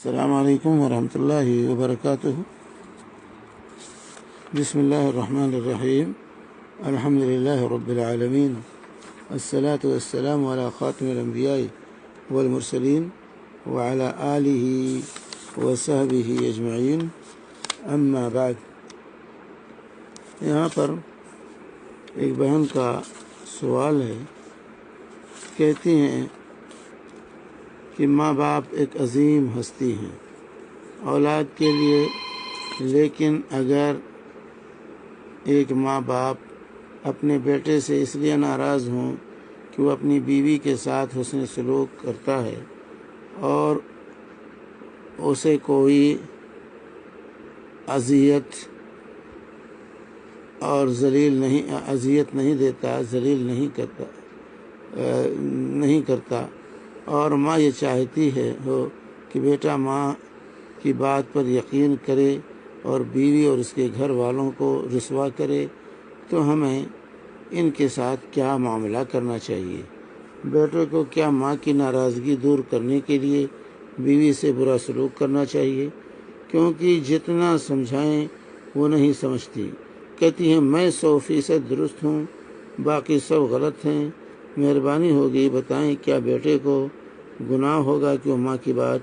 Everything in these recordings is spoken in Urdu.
السلام علیکم ورحمۃ اللہ وبرکاتہ۔ بسم اللہ الرحمن الرحیم، الحمد للہ رب العالمین، الصلاۃ والسلام علی خاتم الانبیاء والمرسلین وعلی آلہ وصحبہ اجمعین، اما بعد۔ یہاں پر ایک بہن کا سوال ہے، کہتی ہیں کہ ماں باپ ایک عظیم ہستی ہیں اولاد کے لیے، لیکن اگر ایک ماں باپ اپنے بیٹے سے اس لیے ناراض ہوں کہ وہ اپنی بیوی کے ساتھ حسن سلوک کرتا ہے اور اسے کوئی اذیت نہیں دیتا، ذلیل نہیں کرتا، اور ماں یہ چاہتی ہو کہ بیٹا ماں کی بات پر یقین کرے اور بیوی اور اس کے گھر والوں کو رسوا کرے، تو ہمیں ان کے ساتھ کیا معاملہ کرنا چاہیے؟ بیٹے کو کیا ماں کی ناراضگی دور کرنے کے لیے بیوی سے برا سلوک کرنا چاہیے؟ کیونکہ جتنا سمجھائیں وہ نہیں سمجھتی، کہتی ہیں میں 100% درست ہوں، باقی سب غلط ہیں، مہربانی ہوگی بتائیں کیا بیٹے کو گناہ ہوگا کہ وہ ماں کی بات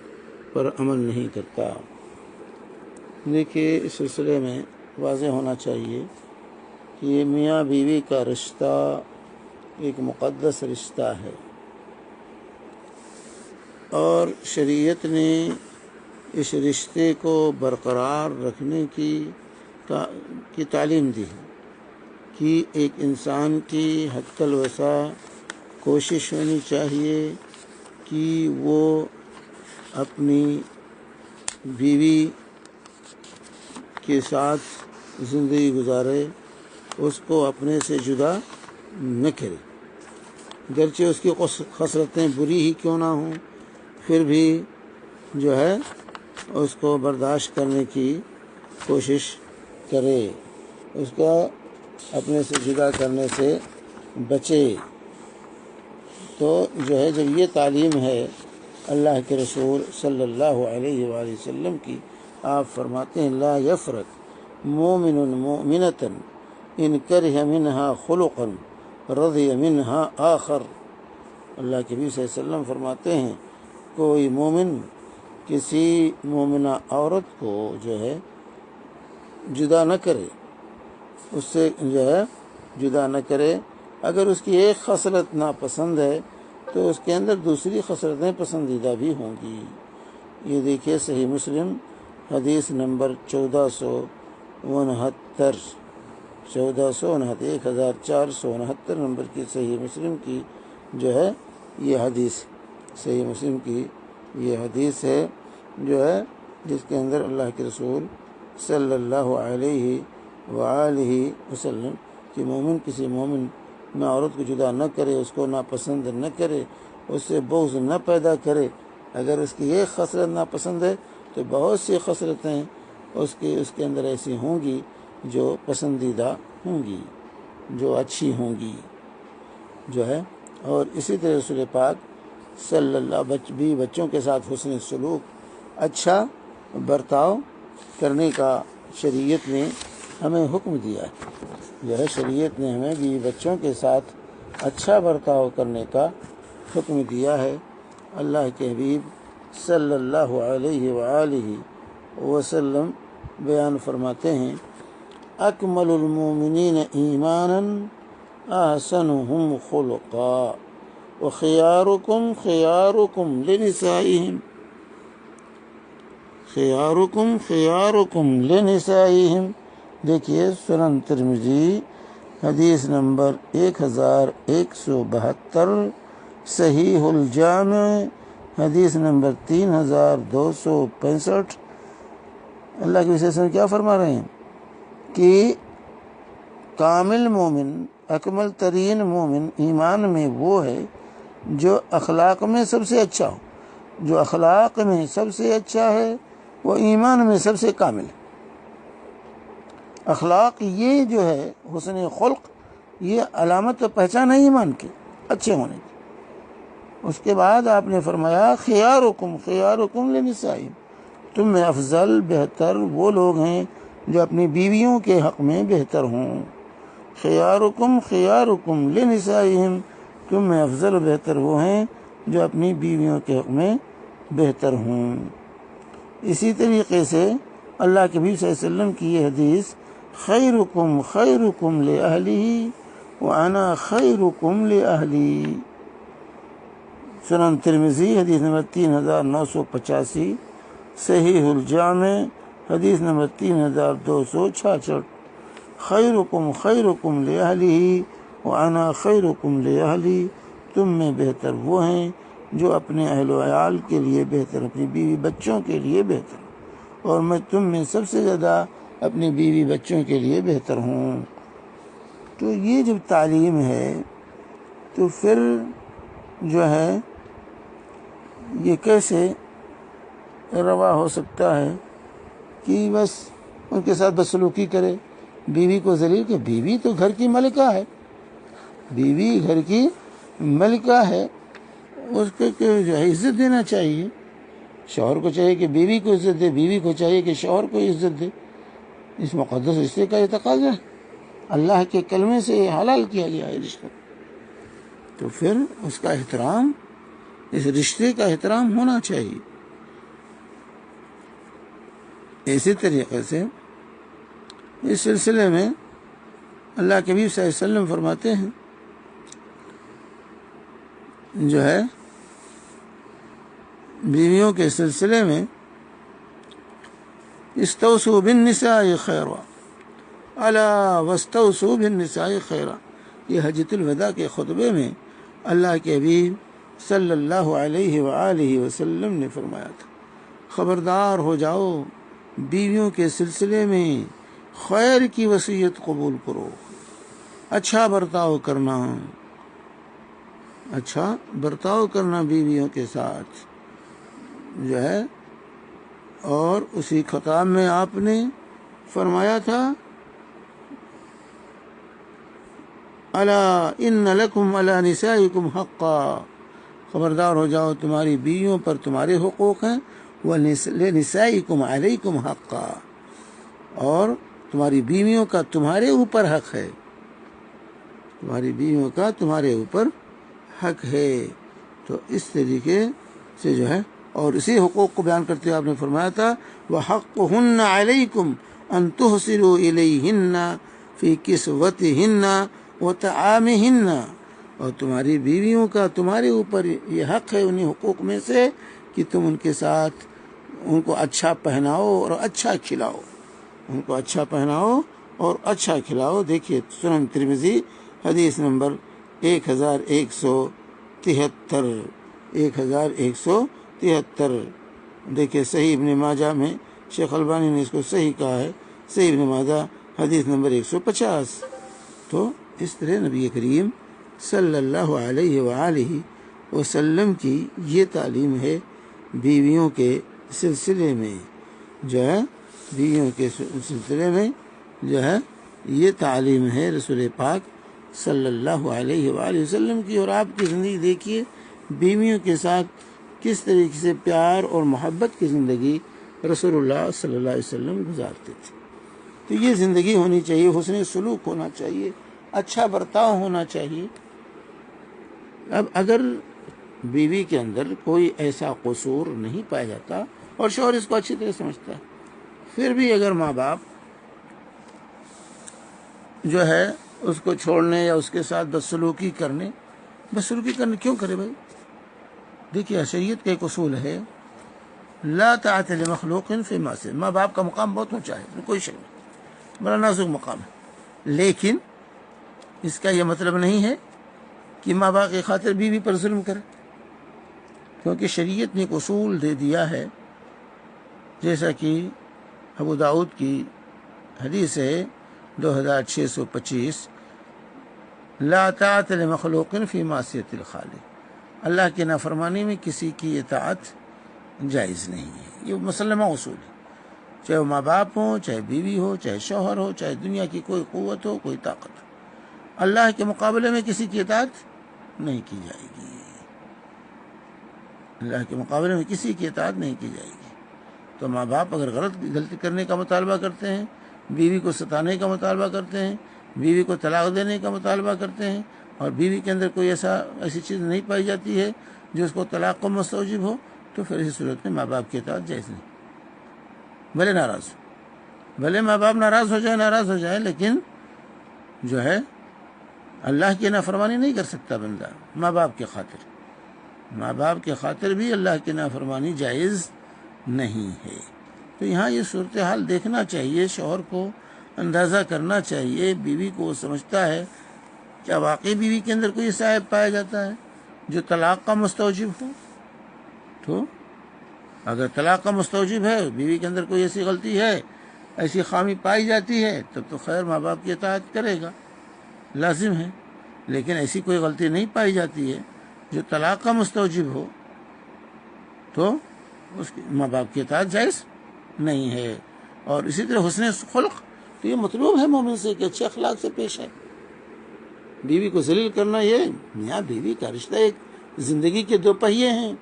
پر عمل نہیں کرتا؟ دیکھیے، اس سلسلے میں واضح ہونا چاہیے کہ یہ میاں بیوی کا رشتہ ایک مقدس رشتہ ہے، اور شریعت نے اس رشتے کو برقرار رکھنے کی تعلیم دی ہے کہ ایک انسان کی حد الوسع کوشش ہونی چاہیے کہ وہ اپنی بیوی کے ساتھ زندگی گزارے، اس کو اپنے سے جدا نہ کرے، گرچہ اس کی خصلتیں بری ہی کیوں نہ ہوں، پھر بھی جو ہے اس کو برداشت کرنے کی کوشش کرے، اس کو اپنے سے جدا کرنے سے بچے۔ تو جو ہے جب یہ تعلیم ہے اللہ کے رسول صلی اللہ علیہ وآلہ وسلم کی، آپ فرماتے ہیں لا یفرق مومن مؤمنۃ ان کرہ منہا خلقا رضی منہا آخر۔ اللہ کے نبی صلی اللہ علیہ وسلم فرماتے ہیں کوئی مومن کسی مومنہ عورت کو جو ہے جدا نہ کرے، اس سے جو ہے جدا نہ کرے، اگر اس کی ایک خصلت ناپسند ہے تو اس کے اندر دوسری خصلتیں پسندیدہ بھی ہوں گی۔ یہ دیکھیے صحیح مسلم حدیث نمبر 1469 1469 نمبر کی صحیح مسلم کی جو ہے یہ حدیث، صحیح مسلم کی یہ حدیث ہے جو ہے جس کے اندر اللہ کے رسول صلی اللہ علیہ وآلہ وسلم کہ مومن کسی مومن میں عورت کو جدا نہ کرے، اس کو ناپسند نہ کرے، اس سے بغض نہ پیدا کرے۔ اگر اس کی ایک خصلت ناپسند ہے تو بہت سی خصلتیں اس کے اندر ایسی ہوں گی جو پسندیدہ ہوں گی، جو اچھی ہوں گی جو ہے۔ اور اسی طرح رسول پاک صلی اللہ بھی بچوں کے ساتھ حسن سلوک، اچھا برتاؤ کرنے کا شریعت نے ہمیں حکم دیا ہے، جو ہے شریعت نے ہمیں بھی بچوں کے ساتھ اچھا برتاؤ کرنے کا حکم دیا ہے۔ اللہ کے حبیب صلی اللہ علیہ وآلہ وسلم بیان فرماتے ہیں اکمل المومنین ایمانا احسنہم خلقا وخیارکم خیارکم لنسائہم خیارکم لنسائہم۔ دیکھیے سنن ترمذی حدیث نمبر 1172، صحیح الجامع حدیث نمبر 3265۔ اللہ کے وسلم کیا فرما رہے ہیں کہ کامل مومن، اکمل ترین مومن ایمان میں وہ ہے جو اخلاق میں سب سے اچھا ہو، جو اخلاق میں سب سے اچھا ہے وہ ایمان میں سب سے کامل ہے۔ اخلاق یہ جو ہے حسن خلق، یہ علامت و پہچان ہے ایمان کی، اچھے ہونے کی۔ اس کے بعد آپ نے فرمایا خیارکم لنسائہم، تم میں افضل بہتر وہ لوگ ہیں جو اپنی بیویوں کے حق میں بہتر ہوں۔ خیارکم خیارکم لنسائہم، تم میں افضل و بہتر وہ ہیں جو اپنی بیویوں کے حق میں بہتر ہوں۔ اسی طریقے سے اللہ کے نبی صلی اللہ علیہ وسلم کی یہ حدیث خیرکم خیرکم لأہلہ وأنا خیرکم لأہلی، سنن ترمذی حدیث نمبر 3985، صحیح الجامع حدیث نمبر 3266، خیرکم خیرکم لأہلہ وأنا خیرکم لأہلی، تم میں بہتر وہ ہیں جو اپنے اہل و عیال کے لیے بہتر، اپنی بیوی بچوں کے لیے بہتر، اور میں تم میں سب سے زیادہ اپنی بیوی بچوں کے لیے بہتر ہوں۔ تو یہ جب تعلیم ہے تو پھر جو ہے یہ کیسے روا ہو سکتا ہے کہ بس ان کے ساتھ بدسلوکی کرے، بیوی کو ذلیل کہ بیوی تو گھر کی ملکہ ہے، بیوی گھر کی ملکہ ہے، اس کو جو ہے عزت دینا چاہیے۔ شوہر کو چاہیے کہ بیوی کو عزت دے، بیوی کو چاہیے کہ شوہر کو عزت دے۔ اس مقدس رشتے کا یہ تقاضا ہے، اللہ کے کلمے سے یہ حلال کیا گیا ہے رشتہ، تو پھر اس کا احترام، اس رشتے کا احترام ہونا چاہیے۔ اسی طریقے سے اس سلسلے میں اللہ کے نبی صلی اللہ علیہ وسلم فرماتے ہیں جو ہے بیویوں کے سلسلے میں استوصوا بالنساء خیرا الا واستوصوا بالنساء خیرا، یہ حجۃ الوداع کے خطبے میں اللہ کے حبیب صلی اللہ علیہ وآلہ وسلم نے فرمایا تھا، خبردار ہو جاؤ بیویوں کے سلسلے میں خیر کی وصیت قبول کرو، اچھا برتاؤ کرنا، اچھا برتاؤ کرنا بیویوں کے ساتھ جو ہے۔ اور اسی خطاب میں آپ نے فرمایا تھا الا ان لکم علی نسائکم حقا، خبردار ہو جاؤ تمہاری بیویوں پر تمہارے حقوق ہیں، وَلِنِسَائِكُمْ عَلَيْكُمْ حَقًّا، اور تمہاری بیویوں کا تمہارے اوپر حق ہے، تمہاری بیویوں کا تمہارے اوپر حق ہے۔ تو اس طریقے سے جو ہے، اور اسی حقوق کو بیان کرتے ہوئے آپ نے فرمایا تھا وَحَقُّهُنَّ عَلَيْكُمْ أَن تُحْسِنُوا إِلَيْهِنَّ فِي كِسْوَتِهِنَّ وَطَعَامِهِنَّ، اور تمہاری بیویوں کا تمہارے اوپر یہ حق ہے انہی حقوق میں سے کہ تم ان کے ساتھ ان کو اچھا پہناؤ اور اچھا کھلاؤ، ان کو اچھا پہناؤ اور اچھا کھلاؤ۔ دیکھیے سنن ترمذی حدیث نمبر 1173، دیکھیے صحیح ابن ماجہ میں شیخ البانی نے اس کو صحیح کہا ہے، صحیح ابن ماجہ حدیث نمبر 150۔ تو اس طرح نبی کریم صلی اللہ علیہ وآلہ وسلم کی یہ تعلیم ہے بیویوں کے سلسلے میں جو ہے، بیویوں کے سلسلے میں جو ہے یہ تعلیم ہے رسول پاک صلی اللہ علیہ وآلہ وسلم کی۔ اور آپ کی زندگی دیکھیے بیویوں کے ساتھ کس طریقے سے پیار اور محبت کی زندگی رسول اللہ صلی اللہ علیہ وسلم گزارتے تھے۔ تو یہ زندگی ہونی چاہیے، حسن سلوک ہونا چاہیے، اچھا برتاؤ ہونا چاہیے۔ اب اگر بیوی کے اندر کوئی ایسا قصور نہیں پایا جاتا اور شوہر اس کو اچھی طرح سمجھتا ہے، پھر بھی اگر ماں باپ جو ہے اس کو چھوڑنے یا اس کے ساتھ بدسلوکی کرنے کیوں کرے بھائی؟ دیکھیے شریعت کا ایک اصول ہے لا طاعت لمخلوق فی معصیۃ، ماں باپ کا مقام بہت اونچا ہے، کوئی شک نہیں، بڑا نازک مقام ہے، لیکن اس کا یہ مطلب نہیں ہے کہ ماں باپ کی خاطر بیوی پر ظلم کرے، کیونکہ شریعت نے ایک اصول دے دیا ہے، جیسا کہ ابو داؤد کی حدیث ہے 2625، لا طاعت لمخلوق فی معصیۃ الخالق، اللہ کی نافرمانی میں کسی کی اطاعت جائز نہیں ہے۔ یہ مسلمہ اصول ہے، چاہے وہ ماں باپ ہوں، چاہے بیوی ہو، چاہے شوہر ہو، چاہے دنیا کی کوئی قوت ہو، کوئی طاقت ہو، اللہ کے مقابلے میں کسی کی اطاعت نہیں کی جائے گی، اللہ کے مقابلے میں کسی کی اطاعت نہیں کی جائے گی۔ تو ماں باپ اگر غلطی کرنے کا مطالبہ کرتے ہیں، بیوی کو ستانے کا مطالبہ کرتے ہیں، بیوی کو طلاق دینے کا مطالبہ کرتے ہیں، اور بیوی کے اندر کوئی ایسی چیز نہیں پائی جاتی ہے جو اس کو طلاق کو مستوجب ہو، تو پھر اس صورت میں ماں باپ کی اطاعت جائز نہیں، بھلے ناراض ہو، بھلے ماں باپ ناراض ہو جائے، لیکن جو ہے اللہ کی نافرمانی نہیں کر سکتا بندہ ماں باپ کی خاطر، ماں باپ کی خاطر بھی اللہ کی نافرمانی جائز نہیں ہے۔ تو یہاں یہ صورتحال دیکھنا چاہیے، شوہر کو اندازہ کرنا چاہیے، بیوی کو وہ سمجھتا ہے کیا واقعی بیوی کے اندر کوئی ایسا عیب پایا جاتا ہے جو طلاق کا مستوجب ہو؟ تو اگر طلاق کا مستوجب ہے، بیوی کے اندر کوئی ایسی غلطی ہے، ایسی خامی پائی جاتی ہے، تب تو خیر ماں باپ کی اطاعت کرے گا، لازم ہے۔ لیکن ایسی کوئی غلطی نہیں پائی جاتی ہے جو طلاق کا مستوجب ہو، تو اس کی ماں باپ کی اطاعت جائز نہیں ہے۔ اور اسی طرح حسن خلق، تو یہ مطلوب ہے مومن سے کہ اچھے اخلاق سے پیش ہے۔ بیوی کو ذلیل کرنا، یہ میاں بیوی کا رشتہ ایک زندگی کے دو پہیے ہیں،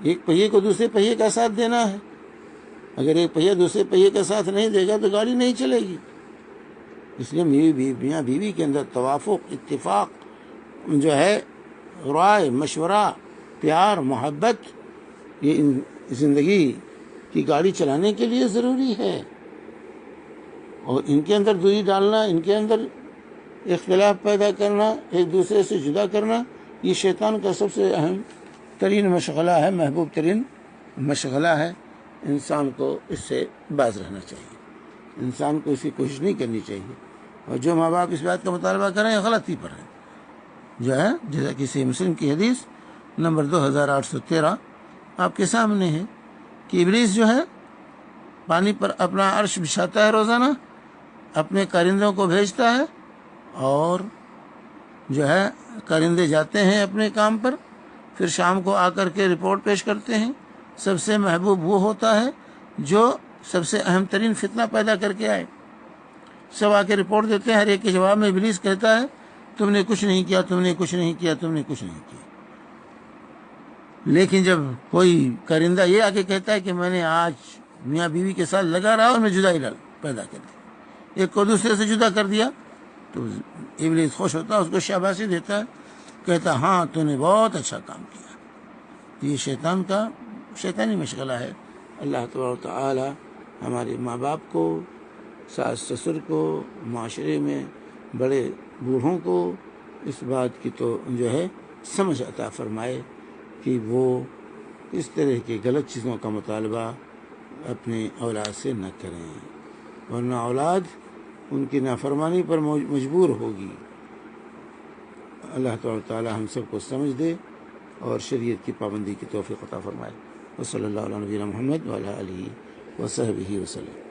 ایک پہیے کو دوسرے پہیے کا ساتھ دینا ہے۔ اگر ایک پہیہ دوسرے پہیے کا ساتھ نہیں دے گا تو گاڑی نہیں چلے گی۔ اس لیے میاں بیوی کے اندر توافق، اتفاق جو ہے، رائے مشورہ، پیار، محبت، یہ زندگی کی گاڑی چلانے کے لیے ضروری ہے۔ اور ان کے اندر دوری ڈالنا، ان کے اندر اختلاف پیدا کرنا، ایک دوسرے سے جدا کرنا، یہ شیطان کا سب سے اہم ترین مشغلہ ہے، محبوب ترین مشغلہ ہے۔ انسان کو اس سے باز رہنا چاہیے، انسان کو اس کی کوشش نہیں کرنی چاہیے۔ اور جو ماں باپ اس بات کا مطالبہ کریں غلطی پر ہے، جو ہے جیسا کہ صحیح مسلم کی حدیث نمبر 2813 آپ کے سامنے ہے کہ ابلیس جو ہے پانی پر اپنا عرش بچھاتا ہے، روزانہ اپنے کارندوں کو بھیجتا ہے، اور جو ہے کارندے جاتے ہیں اپنے کام پر، پھر شام کو آ کر کے رپورٹ پیش کرتے ہیں۔ سب سے محبوب وہ ہوتا ہے جو سب سے اہم ترین فتنہ پیدا کر کے آئے۔ سب آ کے رپورٹ دیتے ہیں، ہر ایک کے جواب میں ابلیس کہتا ہے تم نے کچھ نہیں کیا، تم نے کچھ نہیں کیا، تم نے کچھ نہیں کیا۔ لیکن جب کوئی کارندہ یہ آ کے کہتا ہے کہ میں نے آج میاں بیوی کے ساتھ لگا رہا اور میں جدائی پیدا کر دی، ایک کو دوسرے سے جدا کر دیا، تو ابلیس خوش ہوتا ہے، اس کو شاباشی دیتا ہے، کہتا ہاں تو نے بہت اچھا کام کیا۔ یہ شیطان کا شیطانی مشغلہ ہے۔ اللہ تبارک و تعالی ہمارے ماں باپ کو، ساس سسر کو، معاشرے میں بڑے بوڑھوں کو اس بات کی تو جو ہے سمجھ عطا فرمائے کہ وہ اس طرح کی غلط چیزوں کا مطالبہ اپنے اولاد سے نہ کریں، ورنہ اولاد ان کی نافرمانی پر مجبور ہوگی۔ اللہ تعالی ہم سب کو سمجھ دے اور شریعت کی پابندی کی توفیق عطا فرمائے۔ وصلی اللہ علیہ نبینا محمد وعلی آلہ وصحبہ وسلم۔